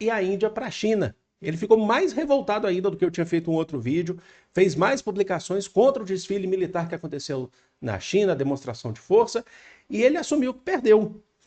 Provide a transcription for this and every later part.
e a Índia para a China. Ele ficou mais revoltado ainda do que eu tinha feito um outro vídeo, fez mais publicações contra o desfile militar que aconteceu na China, a demonstração de força, e ele assumiu que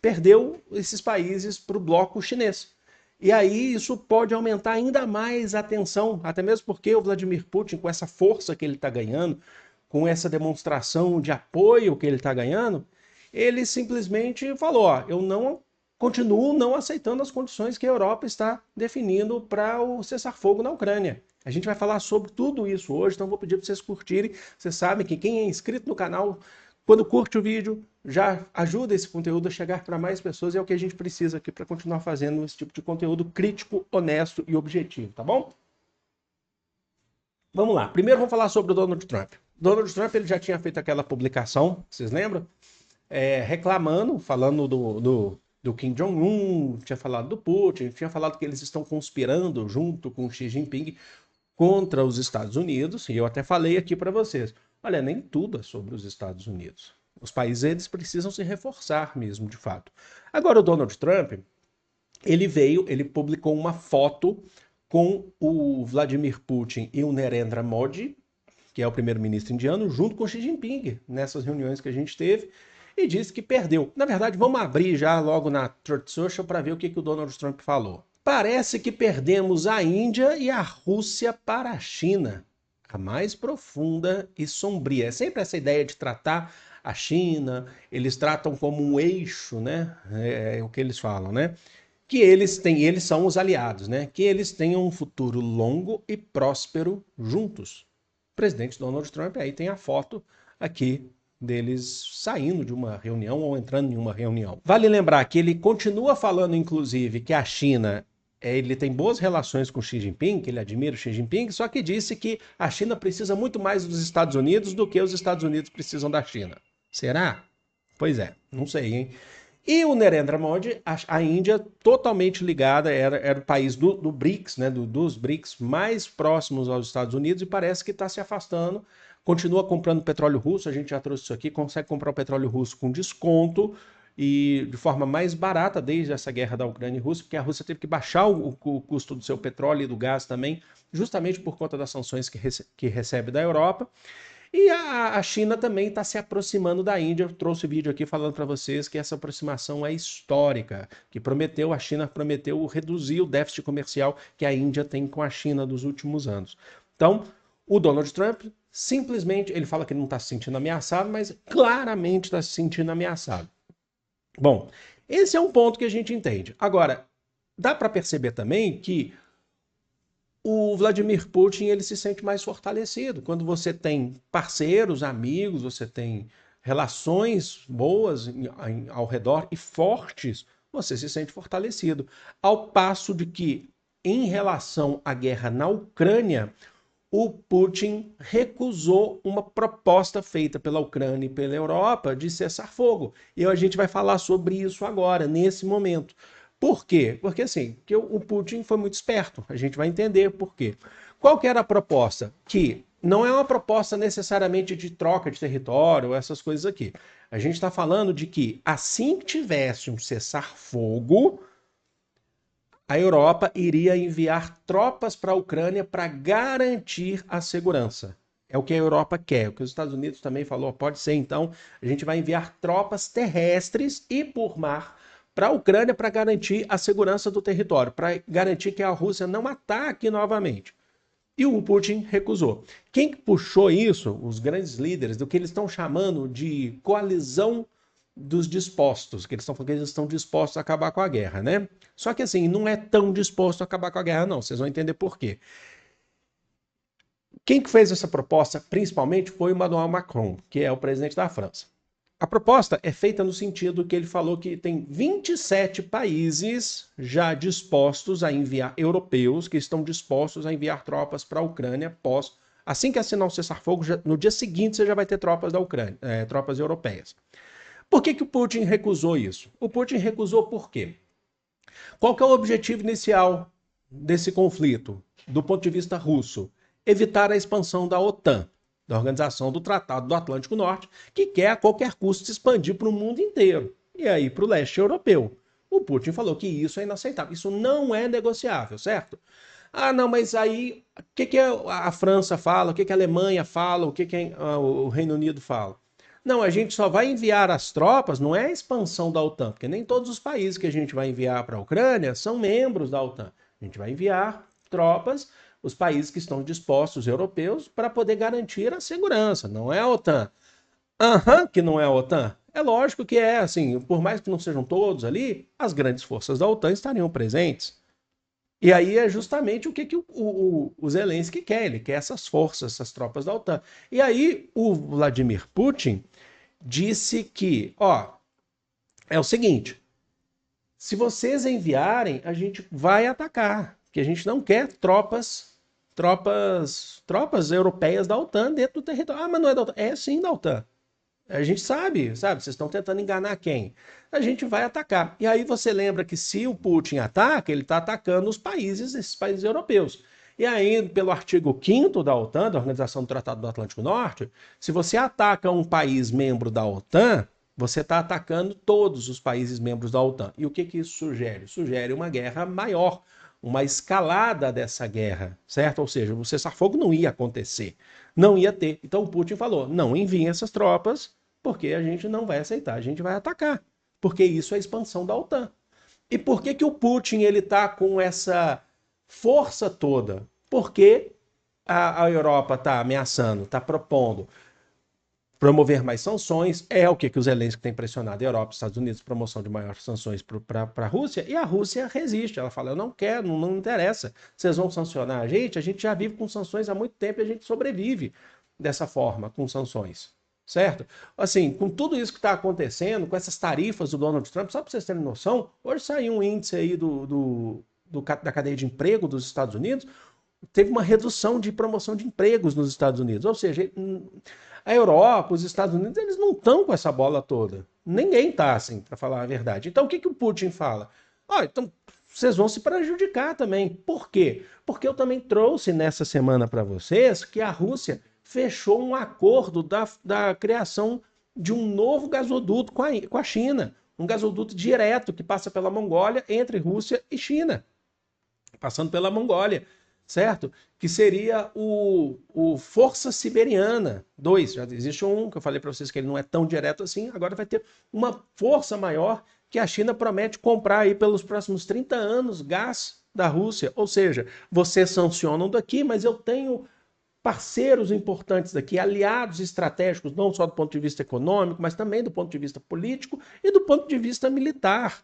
perdeu esses países para o bloco chinês. E aí isso pode aumentar ainda mais a tensão, até mesmo porque o Vladimir Putin, com essa força que ele está ganhando, com essa demonstração de apoio que ele está ganhando, ele simplesmente falou, ó, eu não continuo não aceitando as condições que a Europa está definindo para o cessar-fogo na Ucrânia. A gente vai falar sobre tudo isso hoje, então vou pedir para vocês curtirem. Vocês sabem que quem é inscrito no canal, quando curte o vídeo, já ajuda esse conteúdo a chegar para mais pessoas e é o que a gente precisa aqui para continuar fazendo esse tipo de conteúdo crítico, honesto e objetivo, tá bom? Vamos lá. Primeiro vamos falar sobre o Donald Trump. Donald Trump ele já tinha feito aquela publicação, vocês lembram? Reclamando, falando do Kim Jong-un, tinha falado do Putin, tinha falado que eles estão conspirando junto com Xi Jinping contra os Estados Unidos, e eu até falei aqui para vocês, olha, nem tudo é sobre os Estados Unidos. Os países eles precisam se reforçar mesmo, de fato. Agora o Donald Trump, ele publicou uma foto com o Vladimir Putin e o Narendra Modi, que é o primeiro-ministro indiano, junto com Xi Jinping, nessas reuniões que a gente teve, e disse que perdeu. Na verdade, vamos abrir já logo na Truth Social para ver o que o Donald Trump falou. Parece que perdemos a Índia e a Rússia para a China, a mais profunda e sombria. É sempre essa ideia de tratar a China, eles tratam como um eixo, né? É o que eles falam, né? Que eles são os aliados, né? Que eles tenham um futuro longo e próspero juntos. O presidente Donald Trump, aí tem a foto aqui deles saindo de uma reunião ou entrando em uma reunião. Vale lembrar que ele continua falando, inclusive, que a China ele tem boas relações com Xi Jinping, que ele admira o Xi Jinping, só que disse que a China precisa muito mais dos Estados Unidos do que os Estados Unidos precisam da China. Será? Pois é, não sei, hein? E o Narendra Modi, a Índia totalmente ligada, era o país do BRICS, né, dos BRICS mais próximos aos Estados Unidos e parece que está se afastando, continua comprando petróleo russo, a gente já trouxe isso aqui, consegue comprar o petróleo russo com desconto e de forma mais barata desde essa guerra da Ucrânia e Rússia, porque a Rússia teve que baixar o custo do seu petróleo e do gás também, justamente por conta das sanções que recebe da Europa. E a China também está se aproximando da Índia. Eu trouxe vídeo aqui falando para vocês que essa aproximação é histórica, que a China prometeu reduzir o déficit comercial que a Índia tem com a China nos últimos anos. Então, o Donald Trump simplesmente, ele fala que não está se sentindo ameaçado, mas claramente está se sentindo ameaçado. Bom, esse é um ponto que a gente entende. Agora, dá para perceber também que o Vladimir Putin ele se sente mais fortalecido. Quando você tem parceiros, amigos, você tem relações boas ao redor e fortes, você se sente fortalecido. Ao passo de que, em relação à guerra na Ucrânia, o Putin recusou uma proposta feita pela Ucrânia e pela Europa de cessar fogo. E a gente vai falar sobre isso agora, nesse momento. Por quê? Porque assim, que o Putin foi muito esperto. A gente vai entender por quê. Qual que era a proposta? Que não é uma proposta necessariamente de troca de território, essas coisas aqui. A gente está falando de que assim que tivesse um cessar-fogo, a Europa iria enviar tropas para a Ucrânia para garantir a segurança. É o que a Europa quer. O que os Estados Unidos também falou, pode ser então, a gente vai enviar tropas terrestres e por mar para a Ucrânia para garantir a segurança do território, para garantir que a Rússia não ataque novamente. E o Putin recusou. Quem puxou isso? Os grandes líderes do que eles estão chamando de coalizão dos dispostos, que eles estão falando que eles estão dispostos a acabar com a guerra, né? Só que assim, não é tão disposto a acabar com a guerra, não. Vocês vão entender por quê. Quem que fez essa proposta, principalmente, foi o Emmanuel Macron, que é o presidente da França. A proposta é feita no sentido que ele falou que tem 27 países já dispostos a enviar, europeus, que estão dispostos a enviar tropas para a Ucrânia após, assim que assinar o cessar-fogo, no dia seguinte você já vai ter tropas da Ucrânia, tropas europeias. Por que o Putin recusou isso? O Putin recusou por quê? Qual que é o objetivo inicial desse conflito, do ponto de vista russo? Evitar a expansão da OTAN, da Organização do Tratado do Atlântico Norte, que quer a qualquer custo se expandir para o mundo inteiro, e aí para o leste europeu. O Putin falou que isso é inaceitável, isso não é negociável, certo? Ah, não, mas aí o que a França fala, o que a Alemanha fala, o Reino Unido fala? Não, a gente só vai enviar as tropas, não é a expansão da OTAN, porque nem todos os países que a gente vai enviar para a Ucrânia são membros da OTAN. A gente vai enviar tropas, os países que estão dispostos, europeus, para poder garantir a segurança, não é a OTAN. Aham, que não é a OTAN. É lógico que é, assim, por mais que não sejam todos ali, as grandes forças da OTAN estariam presentes. E aí é justamente o que o Zelensky quer. Ele quer essas forças, essas tropas da OTAN. E aí o Vladimir Putin disse que, ó, é o seguinte, se vocês enviarem, a gente vai atacar, que a gente não quer tropas europeias da OTAN dentro do território. Ah, mas não é da OTAN. É sim da OTAN. A gente sabe, vocês estão tentando enganar quem? A gente vai atacar. E aí você lembra que se o Putin ataca, ele está atacando esses países europeus. E aí, pelo artigo 5º da OTAN, da Organização do Tratado do Atlântico Norte, se você ataca um país membro da OTAN, você está atacando todos os países membros da OTAN. E o que isso sugere? Sugere uma guerra maior, uma escalada dessa guerra, certo? Ou seja, o cessar-fogo não ia acontecer, não ia ter. Então o Putin falou, não enviem essas tropas, porque a gente não vai aceitar, a gente vai atacar, porque isso é a expansão da OTAN. E por que o Putin ele está com essa força toda? Porque a Europa está ameaçando, está propondo promover mais sanções, é o que o Zelensky tem pressionado a Europa, os Estados Unidos, promoção de maiores sanções para a Rússia, e a Rússia resiste, ela fala, eu não quero, não interessa, vocês vão sancionar a gente já vive com sanções há muito tempo e a gente sobrevive dessa forma, com sanções, certo? Assim, com tudo isso que está acontecendo, com essas tarifas do Donald Trump, só para vocês terem noção, hoje saiu um índice aí da cadeia de emprego dos Estados Unidos, teve uma redução de promoção de empregos nos Estados Unidos, ou seja, a Europa, os Estados Unidos, eles não estão com essa bola toda. Ninguém está assim, para falar a verdade. Então, o que o Putin fala? Então, vocês vão se prejudicar também. Por quê? Porque eu também trouxe nessa semana para vocês que a Rússia fechou um acordo da criação de um novo gasoduto com a China. Um gasoduto direto que passa pela Mongólia entre Rússia e China. Passando pela Mongólia, certo? Que seria o Força Siberiana 2. Já existe um, que eu falei para vocês que ele não é tão direto assim, agora vai ter uma força maior que a China promete comprar aí pelos próximos 30 anos gás da Rússia. Ou seja, vocês sancionam daqui, mas eu tenho parceiros importantes daqui, aliados estratégicos, não só do ponto de vista econômico, mas também do ponto de vista político e do ponto de vista militar.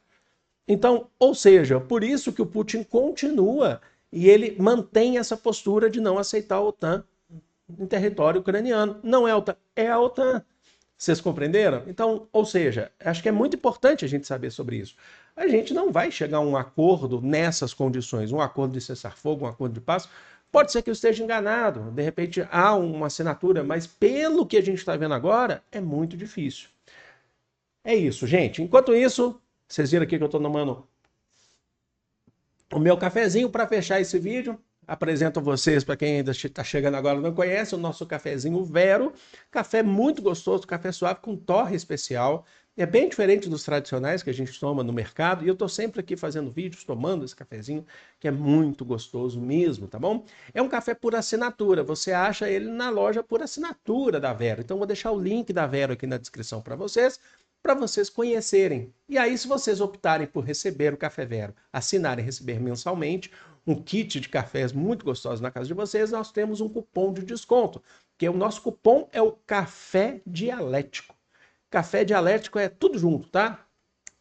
Então, ou seja, por isso que o Putin continua e ele mantém essa postura de não aceitar a OTAN em território ucraniano. Não é a OTAN, é a OTAN. Vocês compreenderam? Então, ou seja, acho que é muito importante a gente saber sobre isso. A gente não vai chegar a um acordo nessas condições, um acordo de cessar-fogo, um acordo de paz. Pode ser que eu esteja enganado, de repente há uma assinatura, mas pelo que a gente está vendo agora, é muito difícil. É isso, gente. Enquanto isso, vocês viram aqui que eu estou tomando o meu cafezinho para fechar esse vídeo. Apresento a vocês, para quem ainda está chegando agora e não conhece, o nosso cafezinho Vero. Café muito gostoso, café suave com torre especial. É bem diferente dos tradicionais que a gente toma no mercado. E eu estou sempre aqui fazendo vídeos, tomando esse cafezinho, que é muito gostoso mesmo, tá bom? É um café por assinatura. Você acha ele na loja por assinatura da Vero. Então, vou deixar o link da Vero aqui na descrição para vocês conhecerem. E aí, se vocês optarem por receber o Café Vero, assinarem e receber mensalmente um kit de cafés muito gostosos na casa de vocês, nós temos um cupom de desconto, que o nosso cupom é o Café Dialético. Café Dialético é tudo junto, tá?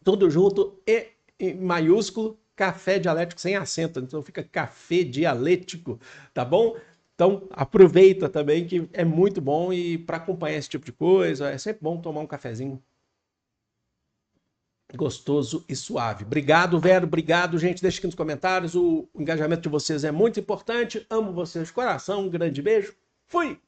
Tudo junto e em maiúsculo, Café Dialético sem acento, então fica Café Dialético, tá bom? Então aproveita também que é muito bom e para acompanhar esse tipo de coisa, é sempre bom tomar um cafezinho gostoso e suave. Obrigado, Vero. Obrigado, gente. Deixa aqui nos comentários. O engajamento de vocês é muito importante. Amo vocês de coração. Um grande beijo. Fui!